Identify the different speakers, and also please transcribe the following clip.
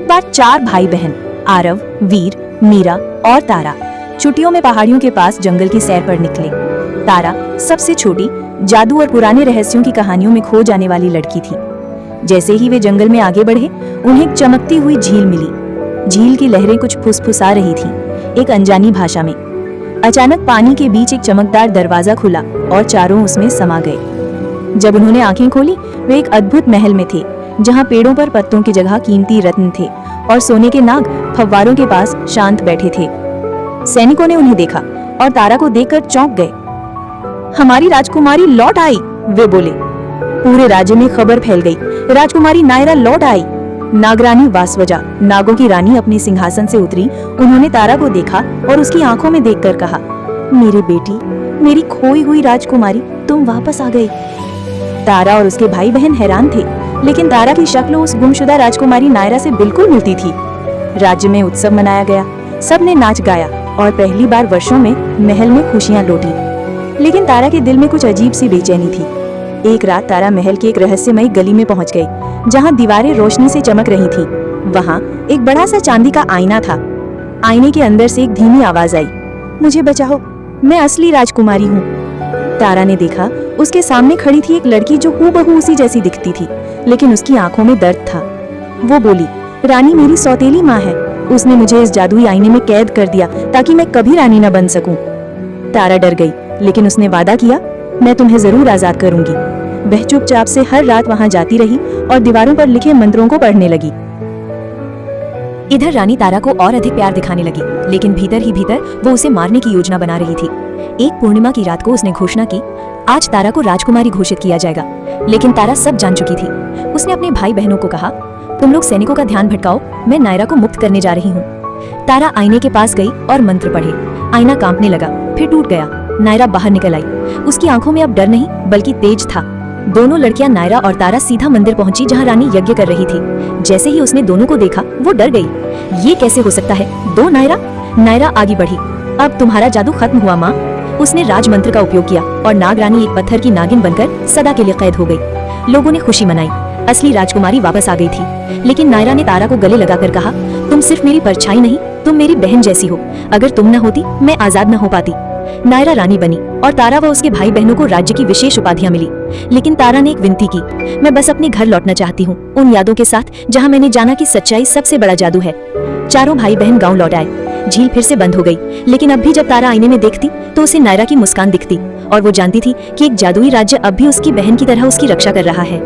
Speaker 1: एक बार 4 भाई बहन आरव, वीर, मीरा और तारा छुट्टियों में पहाड़ियों के पास जंगल की सैर पर निकले। तारा सबसे छोटी, जादू और पुराने रहस्यों की कहानियों में खो जाने वाली लड़की थी। जैसे ही वे जंगल में आगे बढ़े, उन्हें एक चमकती हुई झील मिली। झील की लहरें कुछ फुसफुसा रही थीं, एक अनजानी भाषा में। अचानक पानी के बीच एक चमकदार दरवाजा खुला और चारों उसमें समा गए। जब उन्होंने आंखें खोली, वे एक अद्भुत महल में थे, जहां पेड़ों पर पत्तों की जगह कीमती रत्न थे और सोने के नाग फव्वारों के पास शांत बैठे थे। सैनिकों ने उन्हें देखा और तारा को देखकर चौंक गए। हमारी राजकुमारी लौट आई, वे बोले। पूरे राज्य में खबर फैल गई, राजकुमारी नायरा लौट आई। नागरानी वासवजा, नागों की रानी, अपने सिंहासन से उतरी। उन्होंने तारा को देखा और उसकी आंखों में देखकर कहा, मेरी बेटी, मेरी खोई हुई राजकुमारी, तुम वापस आ गई। तारा और उसके भाई बहन हैरान थे, लेकिन तारा की शक्ल उस गुमशुदा राजकुमारी नायरा से बिल्कुल मिलती थी। राज्य में उत्सव मनाया गया, सबने नाच गाया और पहली बार वर्षों में महल में खुशियां लौटी। लेकिन तारा के दिल में कुछ अजीब सी बेचैनी थी। एक रात तारा महल की एक रहस्यमयी गली में पहुंच गई, जहां दीवारें रोशनी से चमक रही थीं। वहां एक बड़ा सा चांदी का आईना था। आईने के अंदर से एक धीमी आवाज आई, मुझे बचाओ, मैं असली राजकुमारी हूँ। तारा ने देखा, उसके सामने खड़ी थी एक लड़की जो हूबहू उसी जैसी दिखती थी, लेकिन उसकी आंखों में दर्द था। वो बोली, रानी मेरी सौतेली माँ है। उसने मुझे इस जादुई आईने में कैद कर दिया ताकि मैं कभी रानी न बन सकूं। तारा डर गई, लेकिन उसने वादा किया, मैं तुम्हें जरूर आजाद करूंगी। वह चुपचाप से हर रात वहां जाती रही और दीवारों पर लिखे मंत्रों को पढ़ने लगी। इधर रानी तारा को और अधिक प्यार दिखाने लगी, लेकिन भीतर ही भीतर वो उसे मारने की योजना बना रही थी। एक पूर्णिमा की रात को उसने घोषणा की, आज तारा को राजकुमारी घोषित किया जाएगा। लेकिन तारा सब जान चुकी थी। उसने अपने भाई बहनों को कहा, तुम लोग सैनिकों का ध्यान भटकाओ, मैं नायरा को मुक्त करने जा रही हूँ। तारा आईने के पास गई और मंत्र पढ़े। आईना कांपने लगा, फिर टूट गया। नायरा बाहर निकल आई। उसकी आंखों में अब डर नहीं, बल्कि तेज था। दोनों लड़कियां नायरा और तारा सीधा मंदिर पहुंची, जहां रानी यज्ञ कर रही थी। जैसे ही उसने दोनों को देखा, वो डर गई। ये कैसे हो सकता है, दो नायरा? नायरा आगे बढ़ी, अब तुम्हारा जादू खत्म हुआ माँ। उसने राज मंत्र का उपयोग किया और नागरानी एक पत्थर की नागिन बनकर सदा के लिए कैद हो गई। लोगों ने खुशी मनाई, असली राजकुमारी वापस आ गई थी। लेकिन नायरा ने तारा को गले लगाकर कहा, तुम सिर्फ मेरी परछाई नहीं, तुम मेरी बहन जैसी हो। अगर तुम न होती, मैं आजाद न हो पाती। नायरा रानी बनी और तारा व उसके भाई बहनों को राज्य की विशेष उपाधियां मिली। लेकिन तारा ने एक विनती की, मैं बस अपने घर लौटना चाहती हूँ, उन यादों के साथ जहाँ मैंने जाना कि सच्चाई सबसे बड़ा जादू है। चारों भाई बहन गाँव लौट आए। झील फिर से बंद हो गई, लेकिन अब भी जब तारा आईने में देखती तो उसे नायरा की मुस्कान दिखती और वो जानती थी कि एक जादुई राज्य अब भी उसकी बहन की तरह उसकी रक्षा कर रहा है।